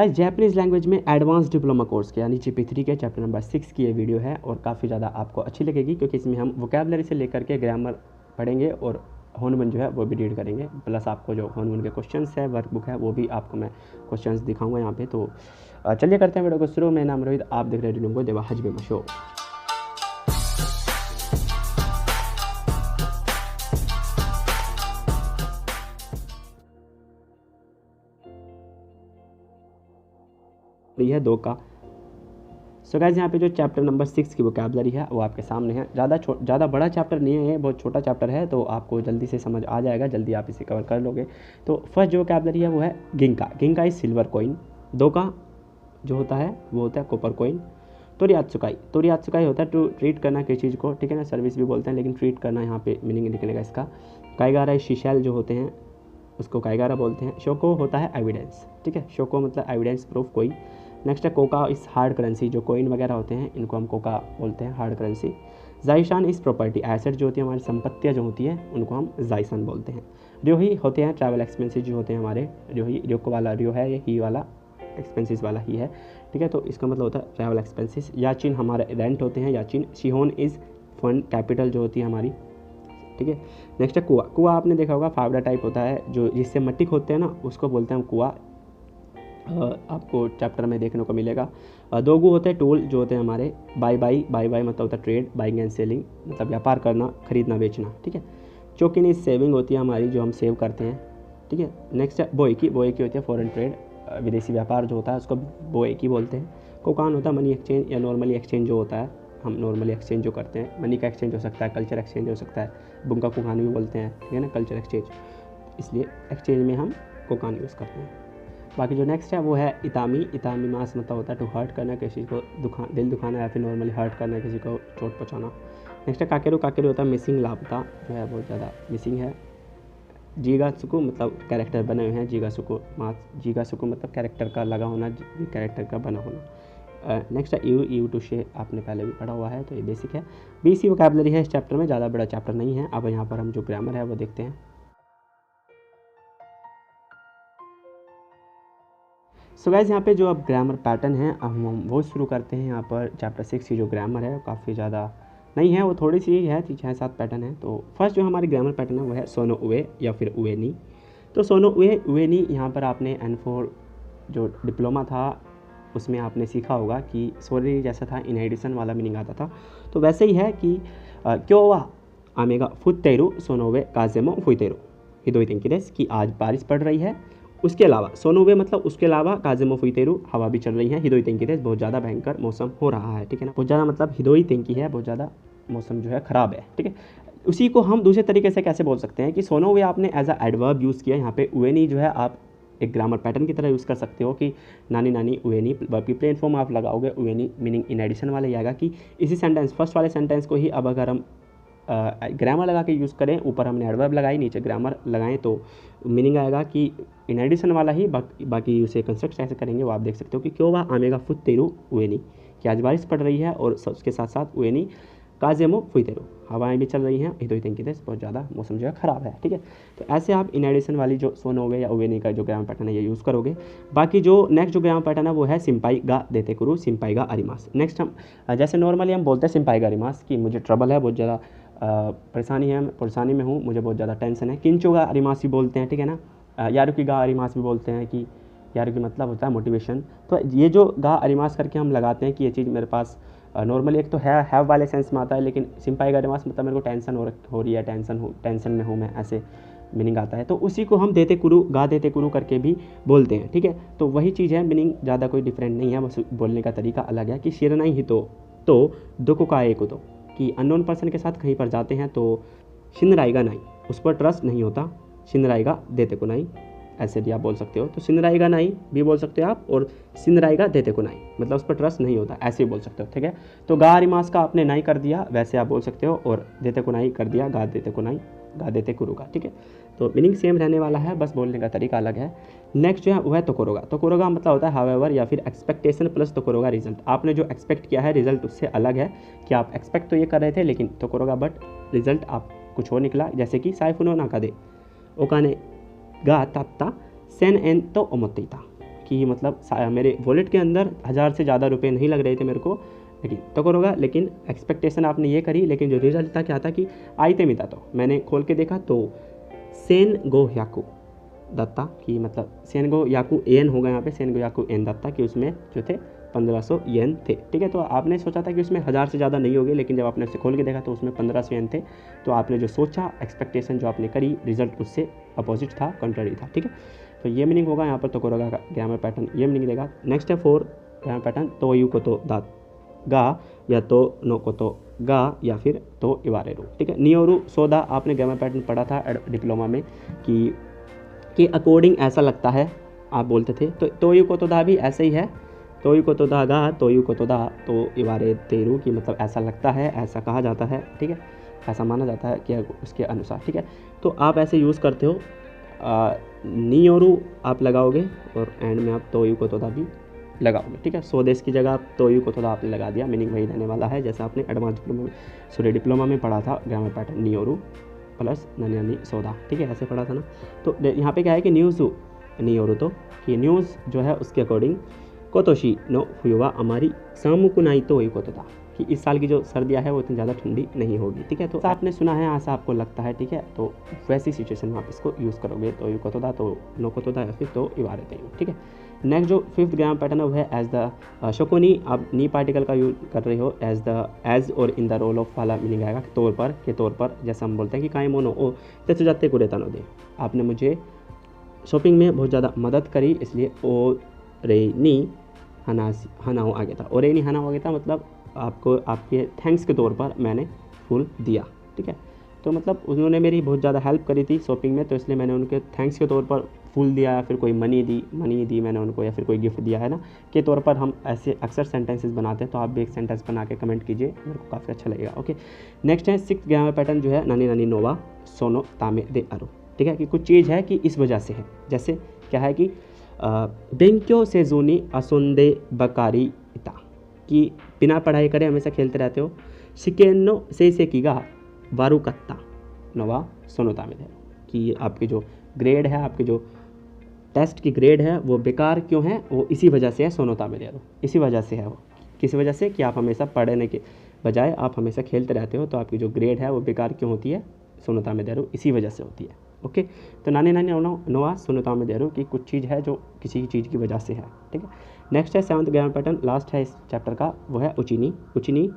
Guys Japanese language में advance diploma course के यानी GP3 के चैप्टर नंबर 6 की ये वीडियो है और काफ़ी ज़्यादा आपको अच्छी लगेगी क्योंकि इसमें हम वोकैबलरी से लेकर के ग्रामर पढ़ेंगे और होनबिन जो है वो भी रीड करेंगे, प्लस आपको जो होनबिन के क्वेश्चंस है, वर्कबुक है, वो भी आपको मैं क्वेश्चंस दिखाऊंगा यहाँ पे। तो चलिए करते हैं वीडियो को शुरू। मेरा नाम रोहित, आप देख रहे हैं रीडिंग देवा हजबे शो। है 2 का। सो गाइस यहाँ पे जो चैप्टर नंबर 6 की वोकैबलरी है वो आपके सामने है। ज़्यादा बड़ा चैप्टर नहीं है, बहुत छोटा चैप्टर है, तो आपको जल्दी से समझ आ जाएगा, जल्दी आप इसे कवर कर लोगे। तो फर्स्ट जो वोकैबलरी है वो है गिंका। गिंका इज सिल्वर कॉइन। 2 का जो होता है वो होता है कॉपर कॉइन। तोरियात्सुकाई होता है टू ट्रीट करना किसी चीज़ को, ठीक है ना, सर्विस भी बोलते हैं, लेकिन ट्रीट करना यहाँ पे मीनिंग निकलेगा इसका। काईगारा शीशेल जो होते हैं उसको काईगारा बोलते हैं। शोको होता है एविडेंस, ठीक है, शोको मतलब एविडेंस, प्रूफ, कोई। नेक्स्ट है कोका इस हार्ड करेंसी, जो कॉइन वगैरह होते हैं इनको हम कोका बोलते हैं, हार्ड करेंसी। जाइशान इस प्रॉपर्टी, एसेट जो होती है हमारी संपत्तियाँ जो होती हैं उनको हम जाइसान बोलते हैं। रियोही होते हैं ट्रैवल एक्सपेंसेस जो होते हैं हमारे। रियोको वाला रियो है, ये ही वाला एक्सपेंसेस वाला ही है, ठीक है, तो इसका मतलब होता है ट्रैवल एक्सपेंसेस। याचिन हमारे रेंट होते हैं, याचिन। शिहोन इज़ फंड, कैपिटल जो होती है हमारी, ठीक है। नेक्स्ट है कुआ। कुआ आपने देखा होगा फावड़ा टाइप होता है, जो जिससे मट्टी खोदते हैं ना उसको बोलते हैं कुआ, आपको चैप्टर में देखने को मिलेगा। दोगु होते हैं टूल जो होते हैं हमारे। बाई मतलब होता है ट्रेड, बाइंग एंड सेलिंग मतलब व्यापार करना, खरीदना बेचना, ठीक है। चोकिन इज सेविंग होती है हमारी, जो हम सेव करते हैं, ठीक है। नेक्स्ट है बोएकी होती है फॉरेन ट्रेड, विदेशी व्यापार जो होता है उसको बोएकी बोलते हैं। कोकान होता है मनी एक्सचेंज या नॉर्मली एक्सचेंज जो होता है, हम नॉर्मली एक्सचेंज जो करते हैं, मनी का एक्सचेंज हो सकता है, कल्चर एक्सचेंज हो सकता है, बुंका कुकान भी बोलते हैं, ठीक है ना, कल्चर एक्सचेंज, इसलिए एक्सचेंज में हम कोकान यूज़ करते हैं। बाकी जो नेक्स्ट है वो है इतामी मास मतलब होता है टू हर्ट करना, किसी को दिल दुखाना या फिर नॉर्मली हर्ट करना, किसी को चोट पहुँचाना। नेक्स्ट है काकेरू होता है मिसिंग, लापता जो है बहुत ज़्यादा मिसिंग है। जीगासुकु मतलब कैरेक्टर बने हुए हैं, जीगासुकु मतलब कैरेक्टर का लगा होना, कैरेक्टर का बना होना। नेक्स्ट है यू टू शे, आपने पहले भी पढ़ा हुआ है, तो ये बेसिक है। BC वोकैबलरी है इस चैप्टर में, ज़्यादा बड़ा चैप्टर नहीं है। अब यहाँ पर हम जो ग्रामर है वो देखते हैं। सो गाइस यहाँ पे जो अब ग्रामर पैटर्न है अब हम वो शुरू करते हैं। यहाँ पर चैप्टर 6 की जो ग्रामर है काफ़ी ज़्यादा नहीं है, वो थोड़ी सी है, 6-7 पैटर्न है। तो फर्स्ट जो हमारी ग्रामर पैटर्न है वो है सोनो उए या फिर उएनी। तो सोनो उएनी यहाँ पर आपने N4 जो डिप्लोमा था उसमें आपने सीखा होगा कि सोरी जैसा था, इन एडिशन वाला मीनिंग आता था, तो वैसे ही है कि क्यों वा आमेगा फुतेरु सोनोवे काजेमो फुतेरु हिदोई तेंकिदेस, कि आज बारिश पड़ रही है। उसके अलावा सोनोवे मतलब उसके अलावा काजेमो फुतेरु हवा भी चल रही है, हिदोई तेंकिदेस बहुत ज़्यादा भयंकर मौसम हो रहा है, ठीक है ना, बहुत ज़्यादा मतलब हिदोई तेंकी है, बहुत ज़्यादा मौसम जो है ख़राब है, ठीक है। उसी को हम दूसरे तरीके से कैसे बोल सकते हैं कि सोनोवे आपने एज अ एडवर्ब यूज़ किया, यहाँ पे उएनी जो है आप एक ग्रामर पैटर्न की तरह यूज़ कर सकते हो कि नानी उएनी, वर्ब की प्लेन फॉर्म आप लगाओगे उएनी, मीनिंग इन एडिशन वाले आएगा कि इसी सेंटेंस फर्स्ट वाले सेंटेंस को ही अब अगर हम ग्रामर लगा के यूज़ करें, ऊपर हमने एडवर्ब लगाई, नीचे ग्रामर लगाएं, तो मीनिंग आएगा कि इन एडिशन वाला ही, बाकी उसे कंस्ट्रक्ट कैसे करेंगे वो आप देख सकते हो कि क्यों वह आमेगा फुत तेरू उएनी, कि आज बारिश पड़ रही है और उसके साथ साथ उएनी काजेमो फुतेरो हवाएं भी चल रही हैं, हिदोई तेंकिदेस बहुत ज़्यादा मौसम जो है ख़राब है, ठीक है। तो ऐसे आप इन एडिशन वाली जो सोनोवे या उवेनी का जो ग्रामर पैटर्न है ये यूज़ करोगे। बाकी जो नेक्स्ट जो ग्रामर पैटर्न है वो है सिंपाई गा देते कुरु, सिंपाई गा अरिमास। नेक्स्ट हम जैसे नॉर्मली हम बोलते हैं सिंपाई गा अरिमास कि मुझे ट्रबल है, बहुत ज़्यादा परेशानी में हूँ, मुझे बहुत ज़्यादा टेंशन है। किंचो गा अरिमास भी बोलते हैं, ठीक है ना। यारुकी गा अरिमास भी बोलते हैं कि यारुकी मतलब होता है मोटिवेशन। तो ये जो गा अरिमास करके हम लगाते हैं कि ये चीज़ मेरे पास नॉर्मली एक तो हैव वाले सेंस में आता है, लेकिन सिंपाई गा अरिमास मतलब मेरे को टेंशन हो रही है, टेंशन में हूँ मैं, ऐसे मीनिंग आता है। तो उसी को हम देते कुरु करके भी बोलते हैं, ठीक है। तो वही चीज़ है, मीनिंग ज़्यादा कोई डिफरेंट नहीं है, बस बोलने का तरीका अलग है कि शिरनाई ही तो दुको का एक तो, कि अननोन पर्सन के साथ कहीं पर जाते हैं तो शिनराइगा नाई, उस पर ट्रस्ट नहीं होता, शिनराइगा देते को नाई, ऐसे भी आप बोल सकते हो। तो शिनराइगा नाई भी बोल सकते हो आप, और शिनराइगा देते को नाई मतलब उस पर ट्रस्ट नहीं होता, ऐसे भी बोल सकते हो, ठीक है। तो गा अरिमास का आपने नाई कर दिया वैसे आप बोल सकते हो, और देते को नाई कर दिया गा देते को नाई, गा देते कुरु का, ठीक है। तो मीनिंग सेम रहने वाला है, बस बोलने का तरीका अलग है। नेक्स्ट जो है वो है तोकोरोगा मतलब होता है हावेवर या फिर एक्सपेक्टेशन प्लस तोकोरोगा रिजल्ट। आपने जो एक्सपेक्ट किया है रिजल्ट उससे अलग है, कि आप एक्सपेक्ट तो ये कर रहे थे लेकिन तोकोरोगा बट रिजल्ट आप कुछ और निकला, जैसे कि साइफुनो नाकादे ओकाने गा तात्ता सेन एन तो ओमोत्तेइता, कि मतलब मेरे वॉलेट के अंदर 1000 से ज़्यादा रुपये नहीं लग रहे थे मेरे को, लेकिन तो करोगा, लेकिन एक्सपेक्टेशन आपने ये करी, लेकिन जो रिजल्ट था क्या था कि आईते मिता। तो मैंने खोल के देखा तो सेन गो याकू दत्ता कि मतलब सेनगो याकू एन होगा यहाँ पे, सेनगो याकू एन दत्ता कि उसमें जो थे 1500 येन थे। ठीक है, तो आपने सोचा था कि उसमें 1000 से ज़्यादा नहीं होगे, लेकिन जब आपने उसे खोल के देखा तो उसमें 1500 येन थे। तो आपने जो सोचा, एक्सपेक्टेशन जो आपने करी, रिजल्ट उससे अपोजिट था, कंट्रारी था। ठीक है, तो ये मीनिंग होगा यहाँ पर तोकोरोगा का ग्रामर पैटर्न, ये मीनिंग देगा। नेक्स्ट है 4 ग्रामर पैटर्न, तो यू को तो दात गा या तो नो को तो गा या फिर तो इवारेरू। ठीक है, नियोरू सोदा आपने ग्रामर पैटर्न पढ़ा था डिप्लोमा में कि अकॉर्डिंग ऐसा लगता है आप बोलते थे। तो तोयू को तो दा भी ऐसे ही है, तोयू को तो दा गा तोयू को तो दा तो इवारे तेरू की मतलब ऐसा लगता है, ऐसा कहा जाता है। ठीक है, ऐसा माना जाता है कि उसके अनुसार। ठीक है, तो आप ऐसे यूज़ करते हो, नियोरू आप लगाओगे और एंड में आप तोयू को तो दा भी लगाओगे। ठीक है, स्वदेश की जगह आप तोयू को तो दा आपने लगा दिया, मीनिंग वही रहने वाला है जैसा आपने एडवांस डिप्लोमा में पढ़ा था ग्रामर पैटर्न, नियोरू प्लस नन्यानी सोदा। ठीक है, ऐसे पढ़ा था ना। तो यहाँ पे क्या है कि न्यूज़ नियोरू तो कि न्यूज़ जो है उसके अकॉर्डिंग कोतोशी नो हुआ हमारी सामुकुनाई तो को था कि इस साल की जो सर्दियाँ है वो इतनी ज़्यादा ठंडी नहीं होगी। ठीक है, तो आपने सुना है, ऐसा आपको लगता है। ठीक है, तो वैसी सिचुएशन में आप इसको यूज़ करोगे, तो यू को तो दा तो नो को तो दा या फिर तो इवारे थे। ठीक है, नेक्स्ट जो 5th ग्रामर पैटर्न है वो है एज द शोकोनी। आप नी पार्टिकल का यूज कर रहे हो, एज और इन द रोल ऑफ वाला मीनिंग आएगा तौर पर, के तौर पर। जैसे हम बोलते हैं कि काई मोनो ओ तेसु जाते कुरेता नो दे, आपने मुझे शॉपिंग में बहुत ज़्यादा मदद करी, इसलिए ओ रे नी हनाओ आ गया था। और रे नी हनाओ आ गया था मतलब आपको आपके थैंक्स के तौर पर मैंने फूल दिया। ठीक है, तो मतलब उन्होंने मेरी बहुत ज़्यादा हेल्प करी थी शॉपिंग में, तो इसलिए मैंने उनके थैंक्स के तौर पर फूल दिया, या फिर कोई मनी दी मैंने उनको, या फिर कोई गिफ्ट दिया है ना, के तौर पर हम ऐसे अक्सर सेंटेंसेस बनाते हैं। तो आप भी एक सेंटेंस बना के कमेंट कीजिए, मेरे को काफ़ी अच्छा लगेगा। ओके, नेक्स्ट है 6th ग्रामर पैटर्न जो है नानी नानी नोवा सोनो तामे दे अरो। ठीक है, कि कुछ चीज़ है कि इस वजह से है। जैसे क्या है कि बेंक्यो से जोनी असुंदे बकारी इता, कि बिना पढ़ाई करे हमेशा खेलते रहते हो। शिकेनो से कीगा वारू कत्ता नोवा सोनोता में, कि आपकी जो ग्रेड है, आपके जो टेस्ट की ग्रेड है वो बेकार क्यों है, वो इसी वजह से है, सोनोता में दे, इसी वजह से है वो। किस वजह से, कि आप हमेशा पढ़ने के बजाय आप हमेशा खेलते रहते हो, तो आपकी जो ग्रेड है वो बेकार क्यों होती है, सोनोता में दे, इसी वजह से होती है। ओके, तो नानी नानी नोवा सोनोता में दे कि कुछ चीज़ है जो किसी चीज़ की वजह से है। ठीक है, नेक्स्ट है 7th ग्रामर पैटर्न, लास्ट है इस चैप्टर का, वो है उचिनी। उचिनी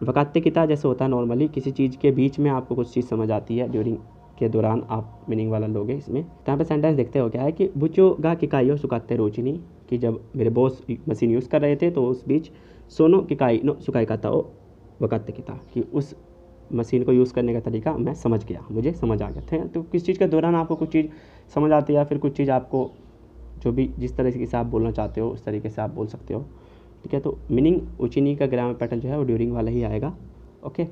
वकाते किता जैसे होता है नॉर्मली, किसी चीज़ के बीच में आपको कुछ चीज़ समझ आती है, ड्यूरिंग के दौरान आप मीनिंग वाला लोगे इसमें। तो यहाँ पे सेंटेंस देखते हो क्या है कि बुचो गा किकाई सुखाते रोचिनी, कि जब मेरे बॉस मशीन यूज़ कर रहे थे तो उस बीच सोनो किकाई नो सुखाई काता हो वकाते किता, कि उस मशीन को यूज़ करने का तरीका मैं समझ गया, मुझे समझ आ गया था। तो किस चीज़ के दौरान आपको कुछ चीज़ समझ आती है, या फिर कुछ चीज़ आपको जो भी जिस तरीके से आप बोलना चाहते हो उस तरीके से आप बोल सकते हो। ठीक है, तो मीनिंग उचिनी का ग्रामर पैटर्न जो है वो ड्यूरिंग वाला ही आएगा। ओके,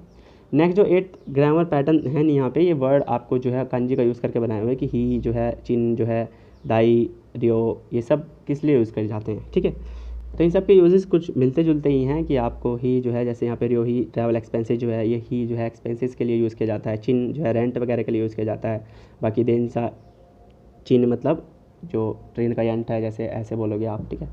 नेक्स्ट जो 8th ग्रामर पैटर्न है नहीं, यहाँ पे ये वर्ड आपको जो है कांजी का यूज़ करके बनाए हुए, कि ही जो है, चिन जो है, दाई, रियो, ये सब किस लिए यूज़ करे जाते हैं। ठीक है, तो इन सब के यूजेस कुछ मिलते जुलते ही हैं, कि आपको ही जो है, जैसे यहाँ पे रियो ही ट्रैवल एक्सपेंसेस जो है, ये ही जो है एक्सपेंसेस के लिए यूज़ किया जाता है। चिन जो है रेंट वगैरह के लिए यूज़ किया जाता है। बाकी देन सा चिन मतलब जो ट्रेन का रेंट है, जैसे ऐसे बोलोगे आप। ठीक है,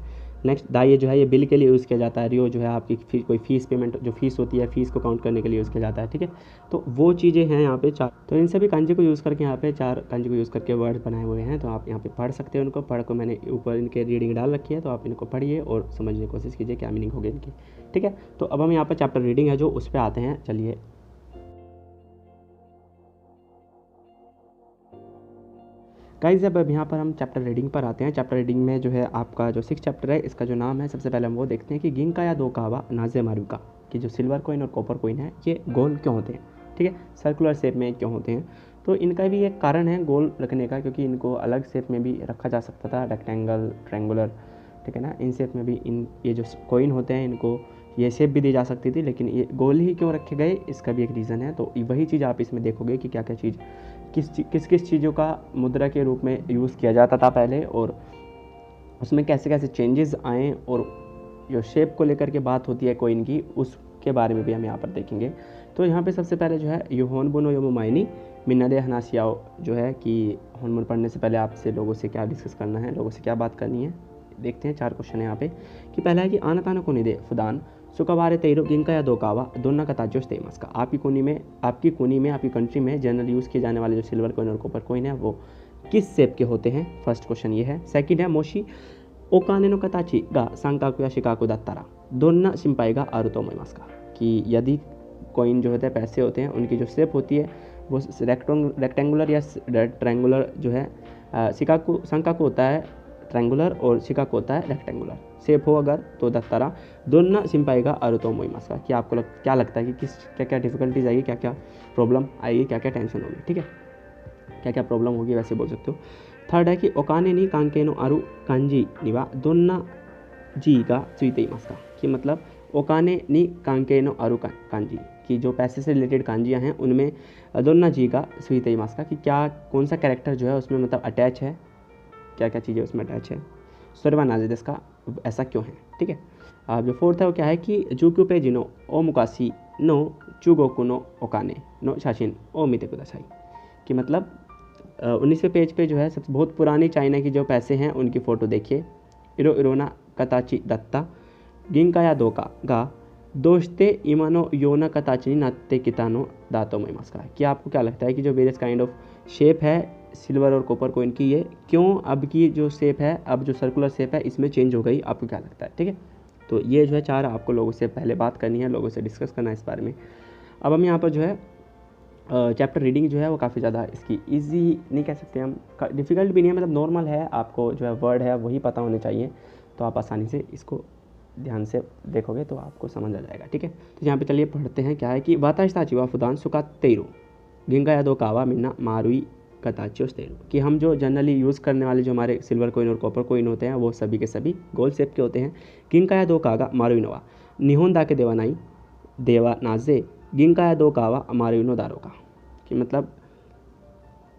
नेक्स्ट दाई जो है ये बिल के लिए यूज़ किया जाता है। रियो जो है आपकी कोई फीस पेमेंट, जो फीस होती है, फीस को काउंट करने के लिए यूज़ किया जाता है। ठीक है, तो वो चीज़ें हैं यहाँ पे 4। तो इन सभी कांजी को यूज़ करके यहाँ पे 4 कांजी को यूज़ करके वर्ड बनाए हुए हैं, तो आप यहाँ पे पढ़ सकते हो उनको। पढ़ को मैंने ऊपर इनके रीडिंग डाल रखी है, तो आप इनको पढ़िए और समझने की कोशिश कीजिए क्या मीनिंग होगी इनकी। ठीक है, तो अब हम यहाँ पर चैप्टर रीडिंग है जो उस पर आते हैं, चलिए। गाइस अब यहाँ पर हम चैप्टर रीडिंग पर आते हैं। चैप्टर रीडिंग में जो है आपका जो 6th चैप्टर है, इसका जो नाम है, सबसे पहले हम वो देखते हैं कि गिंका या दो कावा नाजे मारुका, कि जो सिल्वर कॉइन और कॉपर कॉइन है ये गोल क्यों होते हैं। ठीक है, सर्कुलर शेप में क्यों होते हैं, तो इनका भी एक कारण है गोल रखने का, क्योंकि इनको अलग शेप में भी रखा जा सकता था, रेक्टेंगल, ट्रायंगुलर। ठीक है ना, इन शेप में भी ये जो कॉइन होते हैं इनको ये शेप भी दी जा सकती थी, लेकिन ये गोल ही क्यों रखे गए, इसका भी एक रीज़न है। तो वही चीज़ आप इसमें देखोगे कि क्या क्या चीज़ किस चीज़ों का मुद्रा के रूप में यूज़ किया जाता था पहले, और उसमें कैसे कैसे चेंजेस आए, और जो शेप को लेकर के बात होती है कोइन की, उसके बारे में भी हम यहाँ पर देखेंगे। तो यहाँ पे सबसे पहले जो है योहोन बोनो योमो माइनी मिन्नादे हनासियाओ जो है कि होनमुन पढ़ने से पहले आपसे लोगों से क्या डिस्कस करना है, लोगों से क्या बात करनी है। देखते हैं 4 क्वेश्चन है यहाँ पे कि पहला है कि आना ताना कोनी दे फुदान सुकावारे तेरो गिंका या दोकावा दोनों का ताजोश तेमस का। आपकी कोनी में आपकी कंट्री में जनरल यूज़ किए जाने वाले जो सिल्वर कोइन और कॉपर कोइन है वो किस शेप के होते हैं। फर्स्ट क्वेश्चन ये है। सेकंड है मोशी ओकाने नो कताची गा सांकाकु या शिकाकु दत्तारा दोन्ना सिंपाएगा आरुतो मोइमास का, कि यदि कॉइन जो होते हैं पैसे होते हैं उनकी जो शेप होती है वो रेक्टेंगुलर या ट्रायंगुलर जो है, सांकाकु होता है ट्रायंगुलर और शिकाकु होता है रेक्टेंगुलर शेप हो अगर तो दत्तारा दोनों सिंपाएगा आरुतो मोइमास का, कि आपको क्या लगता है कि क्या क्या डिफिकल्टीज आएगी, क्या क्या प्रॉब्लम आएगी, क्या क्या टेंशन होगी, ठीक है, क्या क्या प्रॉब्लम होगी वैसे बोल सकते हो। थर्ड है कि ओकाने नी कांकेनो आरु कांजी निवा दोन्ना जी का सुईते मास का, कि मतलब ओकाने नी कांकेनो आरु कांजी, कि जो पैसे से रिलेटेड कांजियाँ हैं उनमें दोन्ना जी का सुईते मास का, कि क्या कौन सा कैरेक्टर जो है उसमें मतलब अटैच है, क्या क्या चीज़ें उसमें अटैच है, सर्वा नाजिदस का ऐसा क्यों है, ठीक है। अब जो फोर्थ है वो क्या है कि जुक्यू पे जिनो ओ मुकासी नो चुगोकु नो ओकाने नो शाशिन ओ मिते कुदासाई, कि मतलब 19वें पेज पे जो है सबसे बहुत पुरानी चाइना की जो पैसे हैं उनकी फ़ोटो देखिए। इरो इरोना कताची दत्ता गिंका या दोका गा दोस्ते इमानो योना कताची नाते कितानो दातो मोइमास का, कि आपको क्या लगता है कि जो वेरियस काइंड ऑफ शेप है सिल्वर और कॉपर कोइन की ये क्यों अब की जो शेप है, अब जो सर्कुलर शेप है इसमें चेंज हो गई, आपको क्या लगता है, ठीक है। तो ये जो है 4 आपको लोगों से पहले बात करनी है, लोगों से डिस्कस करना है इस बारे में। अब हम यहाँ पर जो है चैप्टर रीडिंग जो है वो काफ़ी ज़्यादा इसकी इजी नहीं कह सकते हम, डिफ़िकल्ट भी नहीं है, मतलब नॉर्मल है, आपको जो है वर्ड है वही पता होने चाहिए, तो आप आसानी से इसको ध्यान से देखोगे तो आपको समझ आ जाएगा, ठीक है। तो यहाँ पे चलिए पढ़ते हैं क्या है कि वाताशिताची वा फुदान सुका तेरो गिंगा या दो कावा मिन्ना मारुई कताचियोस तेरो, कि हम जो जनरली यूज़ करने वाले जो हमारे सिल्वर कोइन और कॉपर कोइन होते हैं वो सभी के सभी गोल शेप के होते हैं। गिंका या दो कागा मारुई नोवा निहोन दा के देवानाई देवा नाजे गिंका या दो कावा मारुइनो दारो का, कि मतलब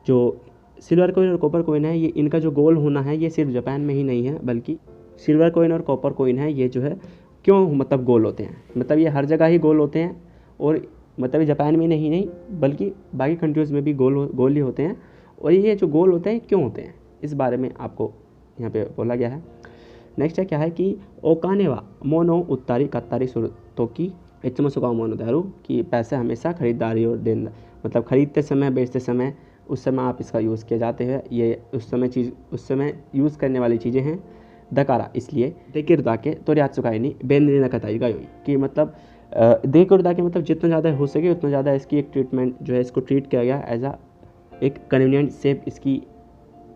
जो सिल्वर कोइन और कॉपर कोइन है ये इनका जो गोल होना है ये सिर्फ जापान में ही नहीं है, बल्कि सिल्वर कोइन और कॉपर कोइन है ये जो है क्यों मतलब गोल होते हैं, मतलब ये हर जगह ही गोल होते हैं, और मतलब जापान में नहीं बल्कि बाकी कंट्रीज़ में भी गोल ही होते हैं, और ये जो गोल होते हैं क्यों होते हैं इस बारे में आपको यहाँ पे बोला गया है। नेक्स्ट है क्या है कि ओकानेवा मोनो उत्तारी कत्तारी सुरतो की इच्छम सुका मोनो दारू, कि पैसे हमेशा खरीदारी और देन मतलब खरीदते समय बेचते समय उस समय आप इसका यूज़ किए जाते हैं, ये उस समय यूज़ करने वाली चीज़ें हैं। दकारा इसलिए देकिरदा के तो रियात चुकाई नहीं बेंदरी न कताई गई, कि मतलब देकिरदा के मतलब जितना ज़्यादा हो सके उतना ज़्यादा इसकी एक ट्रीटमेंट जो है इसको ट्रीट किया गया एज एक कन्वीनियंट शेप इसकी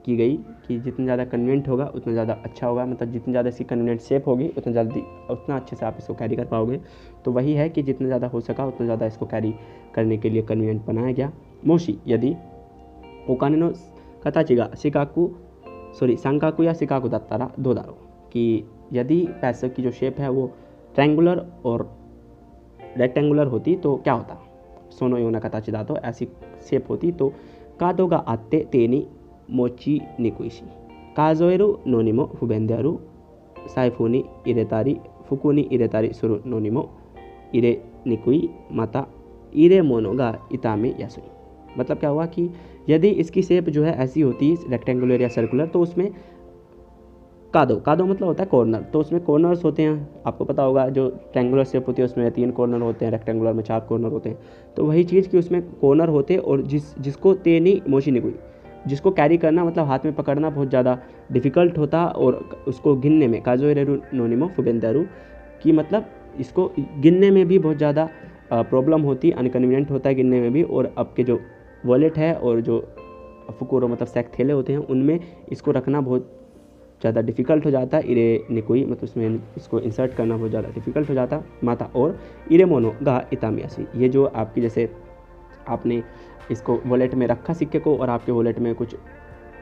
की गई, कि जितना ज़्यादा कन्वीनियंट होगा उतना ज़्यादा अच्छा होगा, मतलब जितनी ज़्यादा इसकी कन्वीनियंट शेप होगी उतना अच्छे से आप इसको कैरी कर पाओगे। तो वही है कि जितना ज़्यादा हो सका उतना ज़्यादा इसको कैरी करने के लिए कन्वीनियंट बनाया गया। मोशी यदि ओकाने नो कताचिगा सांकाकु या शिकाकु दत्तारा दो दारो, कि यदि पैसे की जो शेप है वो ट्रायंगुलर और रेक्टेंगुलर होती तो क्या होता, सोनो योना कताची दातो ऐसी शेप होती तो कादोगा आते तेनी मोची निकुइशी काजोएरु नोनिमो फुबेंदेरु साइफोनी इरेतारी फुकुनी इरेतारी सुरु नोनिमो इरे निकुई माता इरे मोनोगा इतामे यासुई, मतलब क्या हुआ कि यदि इसकी शेप जो है ऐसी होती रेक्टेंगुलर या सर्कुलर तो उसमें कादो मतलब होता है कॉर्नर, तो उसमें कॉर्नर्स होते हैं, आपको पता होगा जो ट्रायंगुलर शेप होती है उसमें 3 कॉर्नर होते हैं, रेक्टेंगुलर में 4 कॉर्नर होते हैं, तो वही चीज़ कि उसमें कॉर्नर होते हैं, और जिसको तेनी मोशी निकुई जिसको कैरी करना मतलब हाथ में पकड़ना बहुत ज़्यादा डिफ़िकल्ट होता, और उसको गिनने में काजोएरेरु नोनिमो फुबेंदारू, कि मतलब इसको गिनने में भी बहुत ज़्यादा प्रॉब्लम होती, अनकन्वीनियंट होता है गिनने में भी, और अब के जो वॉलेट है और जो फुकुरो मतलब सैक थैले होते हैं उनमें इसको रखना बहुत ज़्यादा डिफ़िकल्ट हो जाता है। इरे निकुई मतलब उसमें इसको इंसर्ट करना बहुत ज़्यादा डिफ़िकल्ट हो जाता माता, और इरे मोनो गा इतामियासी, ये जो आपकी जैसे आपने इसको वॉलेट में रखा सिक्के को और आपके वॉलेट में कुछ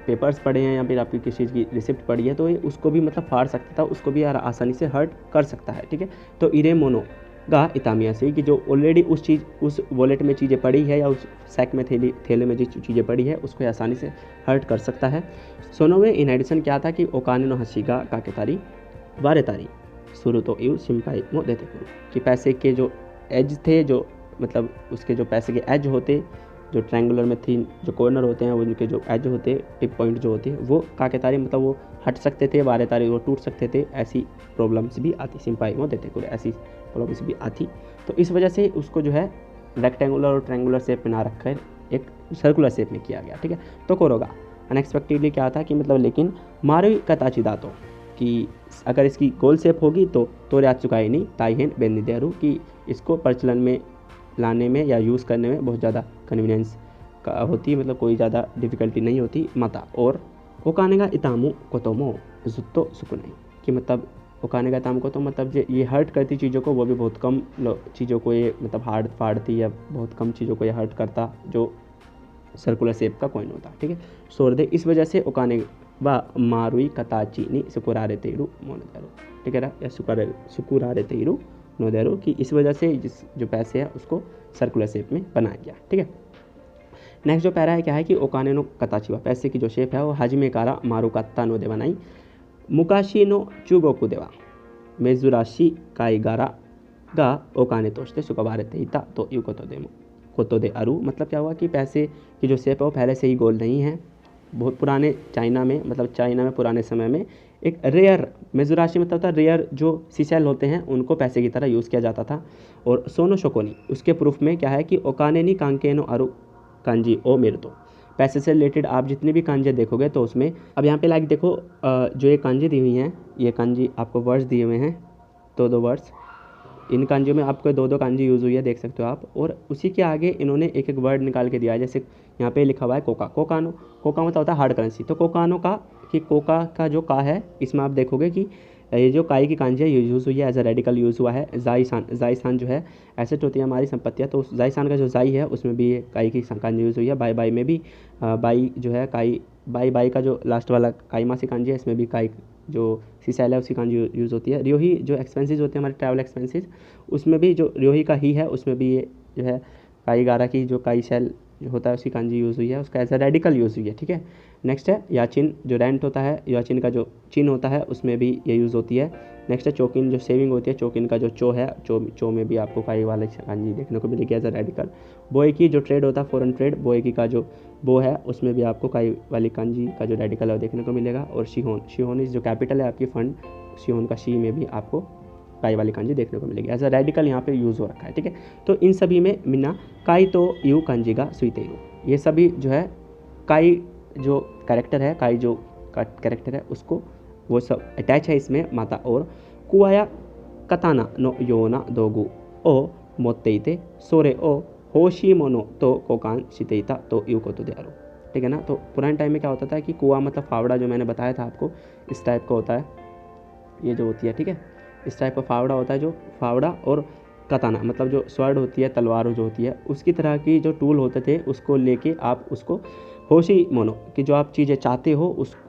पेपर्स पड़े हैं या फिर आपकी किसी चीज़ की रिसिप्ट पड़ी है तो ये उसको भी मतलब फाड़ सकता था, उसको भी आसानी से हर्ट कर सकता है, ठीक है। तो इरे मोनो गा इतामिया से, कि जो ऑलरेडी उस वॉलेट में चीज़ें पड़ी है या उस सैक में थैले में जो चीज़ें पड़ी है उसको आसानी से हर्ट कर सकता है। सोनोवे इन एडिशन क्या था कि ओकाने नो हसीगा काकेतारी वारेतारी शुरू तो यू सिंपाई मो देते करो, कि पैसे के जो एज थे, जो मतलब उसके जो पैसे के एज होते, जो ट्रायंगुलर में थी जो कॉर्नर होते हैं, वो उनके जो एज होते, टिप पॉइंट जो होते हैं, वो काके तारे मतलब वो हट सकते थे, बारे तारे वो टूट सकते थे, ऐसी प्रॉब्लम्स भी आती, सिंपाई मो देते करो, ऐसी प्रॉब्लम्स भी आती। तो इस वजह से उसको जो है रेक्टेंगुलर और ट्रायंगुलर शेप में ना रखकर एक सर्कुलर शेप में किया गया, ठीक है। तो कोरोगा अनएक्सपेक्टेडली क्या था कि मतलब लेकिन मारुई कताची दातो, कि अगर इसकी गोल शेप होगी तो तोरे आ चुका ही नहीं ताइहेन बेनिदेरू, कि इसको प्रचलन में लाने में या यूज़ करने में बहुत ज़्यादा कन्वीनियंस का होती, मतलब कोई ज़्यादा डिफ़िकल्टी नहीं होती माता। और ओकाने का इतामू कोतोमो जुत्तो सुकुनाई, कि मतलब ओकाने का इतामू को तो मतलब ये हर्ट करती चीज़ों को, वो भी बहुत कम चीज़ों को ये मतलब हार्ड फाड़ती, या बहुत कम चीज़ों को ये हर्ट करता जो सर्कुलर शेप का कॉइन होता, ठीक है। सोर दे इस वजह से ओकाने व मारुई कताची नी सुकुरारे तेरू मोनोदेरो, ठीक है ना, या सुकुरारे तेरू नोदेरो, कि इस वजह से जो पैसे है उसको सर्कुलर शेप में बनाया गया, ठीक है। नेक्स्ट जो पैरा है क्या है कि ओकाने नो कताची वा, पैसे की जो शेप है वो हाजिमे कारा मारू कत्ता नो दे बनाई, मुकाशी नो चुगोकु देवा मेजुराशी काईगारा गा ओकाने तोशते सुकबारे तेईता तो यू कोतो दे अरु, मतलब क्या हुआ कि पैसे की जो शेप है वो पहले से ही गोल नहीं है। बहुत पुराने चाइना में, मतलब चाइना में पुराने समय में एक रेयर मेजुराशी मतलब था रेयर जो सीसेल होते हैं उनको पैसे की तरह यूज़ किया जाता था। और सोनो शोकोनी उसके प्रूफ में क्या है कि ओकाने नी कांके नो अरु कांजी ओ मेरे तो, पैसे से रिलेटेड आप जितने भी कांजे देखोगे तो उसमें अब यहाँ पे लाइक देखो जो ये कांजी दी हुई हैं, ये कांजी आपको वर्ड्स दिए हुए हैं, दो वर्ड्स, इन कांजियों में आपको दो कांजी यूज़ हुई है, देख सकते हो आप। और उसी के आगे इन्होंने एक वर्ड निकाल के दिया है, जैसे यहाँ पे लिखा हुआ है कोका, कोकानो, कोका मतलब होता है हार्ड करेंसी, तो कोकानो का कि कोका का जो का है इसमें आप देखोगे कि ये जो काई की कांजी है ये यूज़ हुई है, एज अ रेडिकल यूज़ हुआ है। जाइसान जो है एसेट होती है हमारी संपत्तियाँ, तो जाइसान का जो जाई है उसमें भी काई की कांजी यूज़ हुई है। बाई में भी बाई जो है काई, बाई का जो लास्ट वाला काई मासी कांजी है इसमें भी काई जो सीसेल है उसकी कांजी यूज़ होती है। रियोही जो एक्सपेंसेस होते हैं हमारे ट्रैवल एक्सपेंसेस, उसमें भी जो रियोही का ही है उसमें भी ये जो है काई गारा की जो काई सेल जो होता है उसकी कांजी यूज़ हुई है, उसका एज अ रेडिकल यूज़ हुई है, ठीक है। नेक्स्ट है याचिन, जो रेंट होता है, याचिन का जो चिन होता है उसमें भी ये यूज़ होती है। नेक्स्ट है चोकिन, जो सेविंग होती है, चोकिन का जो चो है, चो में भी आपको काई वाले कांजी देखने को मिलेगी एज अ रेडिकल। बोएकी जो ट्रेड होता है फॉरेन ट्रेड, बोएकी का जो बो है उसमें भी आपको काई वाली कांजी का जो रेडिकल है देखने को मिलेगा। और शिहोन इस जो कैपिटल है आपकी फंड, शिहोन का शी में भी आपको काई वाली कांजी देखने को मिलेगी, एज अ रेडिकल यहाँ पे यूज़ हो रखा है, ठीक है। तो इन सभी में मिन्ना काई तो यू कांजी का सुईतेयू, ये सभी जो है काई जो कैरेक्टर है, काई जो कैरेक्टर है उसको वो सब अटैच है इसमें माता। और कुआया कताना नो योना दोगु ओ मोत्तेइते सोरे ओ होशी मोनो तो कोकान शितेइता तो यू को तो दे आरो, ठीक है ना। तो पुराने टाइम में क्या होता था कि कुआ मतलब फावड़ा, जो मैंने बताया था आपको इस टाइप का होता है, ये जो होती है, ठीक है, इस टाइप का फावड़ा होता है, जो फावड़ा और कताना मतलब जो स्वर्ड होती है, तलवार जो होती है, उसकी तरह की जो टूल होते थे उसको लेके आप उसको होशी मोनो कि जो आप चीज़ें चाहते हो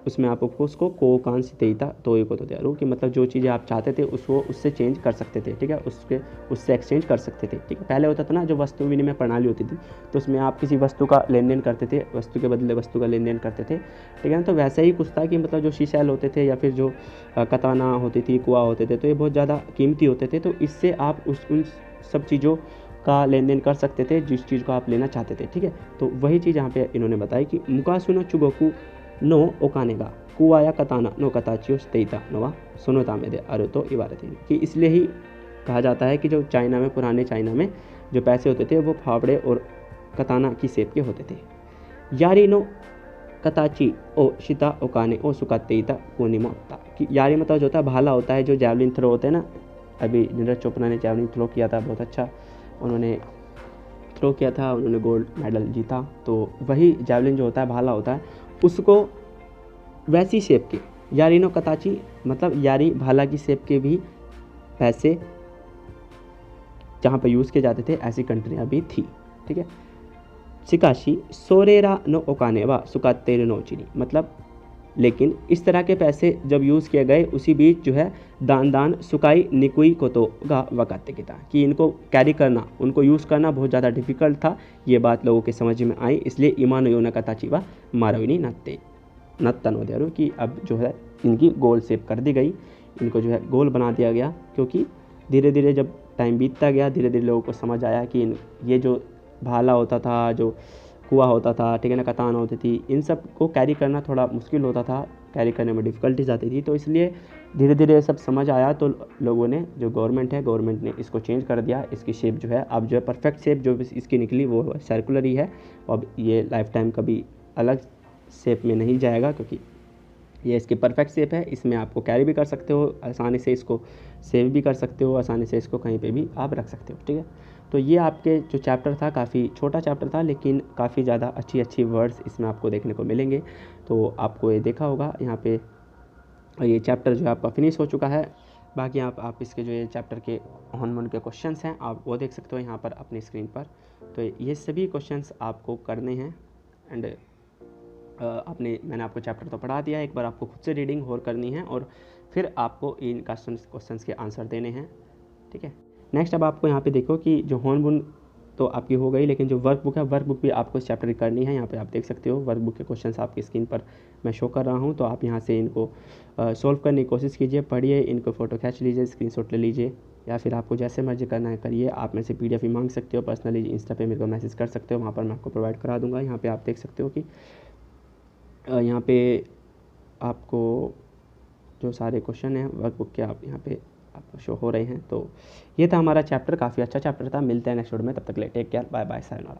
उसमें आप उसको कोकान सितेइता तो ये को तो दयारू, कि मतलब जो चीज़ें आप चाहते थे उसको उससे चेंज कर सकते थे, ठीक है, उससे एक्सचेंज कर सकते थे, ठीक है। पहले होता था ना जो वस्तु विनिमय प्रणाली होती थी, तो उसमें आप किसी वस्तु का लेन देन करते थे, वस्तु के बदले वस्तु का लेन देन करते थे, ठीक है ना। तो वैसे ही कुछ था कि मतलब जो शीशैल होते थे या फिर जो कताना होती थी, कुआ होते थे, तो ये बहुत ज़्यादा कीमती होते थे, तो इससे आप उन सब चीज़ों का लेन देन कर सकते थे जिस चीज़ को आप लेना चाहते थे, ठीक है। तो वही चीज़ यहाँ पे इन्होंने बताई कि मुकासुनो चुगोकू नो ओकानेगा कुआया कताना नो कताचियो स्तेइता नोवा सुनोता में दे अरे तो इबारत है, कि इसलिए ही कहा जाता है कि जो चाइना में, पुराने चाइना में जो पैसे होते थे वो फावड़े और कताना की शेप के होते थे। यारी नो कताची ओ शिता ओकाने ओ सुकातेइता पूर्णिमा, कि यारी मतलब जो होता है भाला होता है, जो जैवलिन थ्रो होते हैं ना, अभी नीरज चोपड़ा ने जैवलिन थ्रो किया था, बहुत अच्छा उन्होंने थ्रो किया था, उन्होंने गोल्ड मेडल जीता, तो वही जैवलिन जो होता है, भाला होता है, उसको वैसी शेप के यारिनो कताची मतलब यारी भाला की शेप के भी पैसे जहाँ पर यूज़ किए जाते थे ऐसी कंट्रियाँ भी थी, ठीक है। शिकाशी सोरेरा नो ओकाने वा सुकातेरे नो चीनी, मतलब लेकिन इस तरह के पैसे जब यूज़ किए गए उसी बीच जो है दान सुकाई निकुई को तो गा वकाते की था, कि इनको कैरी करना, उनको यूज़ करना बहुत ज़्यादा डिफिकल्ट था। ये बात लोगों के समझ में आई, इसलिए इमानो योना कताची वा मारविनी नत्ते नत्तनो देरो, कि अब जो है इनकी गोल शेप कर दी गई, इनको जो है गोल बना दिया गया, क्योंकि धीरे धीरे जब टाइम बीतता गया धीरे धीरे लोगों को समझ आया कि ये जो भाला होता था, जो कुआं होता था, ठीक है ना, कतान होती थी, इन सब को कैरी करना थोड़ा मुश्किल होता था, कैरी करने में डिफ़िकल्टीज आती थी। तो इसलिए धीरे धीरे ये सब समझ आया, तो लोगों ने, जो गवर्नमेंट ने इसको चेंज कर दिया। इसकी शेप जो है अब जो है परफेक्ट शेप जो इसकी निकली वो सर्कुलर ही है। अब ये लाइफ टाइम कभी अलग शेप में नहीं जाएगा, क्योंकि ये इसकी परफेक्ट शेप है। इसमें आपको कैरी भी कर सकते हो आसानी से, इसको सेव भी कर सकते हो आसानी से, इसको कहीं पे भी आप रख सकते हो, ठीक है। तो ये आपके जो चैप्टर था, काफ़ी छोटा चैप्टर था, लेकिन काफ़ी ज़्यादा अच्छी वर्ड्स इसमें आपको देखने को मिलेंगे। तो आपको ये देखा होगा यहाँ पे, ये चैप्टर जो है आपका फिनिश हो चुका है। बाकी आप इसके जो ये चैप्टर के हॉर्मोन के क्वेश्चंस हैं आप वो देख सकते हो यहाँ पर अपनी स्क्रीन पर। तो ये सभी क्वेश्चंस आपको करने हैं। एंड मैंने आपको चैप्टर तो पढ़ा दिया है, एक बार आपको खुद से रीडिंग और करनी है और फिर आपको इन क्वेश्चंस के आंसर देने हैं, ठीक है। नेक्स्ट अब आपको यहाँ पे देखो कि जो हॉर्मोन तो आपकी हो गई, लेकिन जो वर्कबुक है, वर्कबुक भी आपको इस चैप्टर की करनी है। यहाँ पे आप देख सकते हो वर्कबुक के क्वेश्चंस आपकी स्क्रीन पर मैं शो कर रहा हूँ। तो आप यहाँ से इनको सॉल्व करने की कोशिश कीजिए, पढ़िए, इनको फ़ोटो खींच लीजिए, स्क्रीनशॉट ले लीजिए, या फिर आपको जैसे मर्जी करना है करिए। आप मेरे से PDF भी मांग सकते हो, पर्सनली इंस्टा पे मेरे को मैसेज कर सकते हो, वहाँ पर मैं आपको प्रोवाइड करा दूँगा। यहाँ पर आप देख सकते हो कि यहाँ पे आपको जो सारे क्वेश्चन हैं वर्कबुक के आप यहाँ पे आपको शो हो रहे हैं। तो ये था हमारा चैप्टर, काफ़ी अच्छा चैप्टर था। मिलते हैं नेक्स्ट वीडियो में, तब तक के लिए take care, bye bye, sayonara.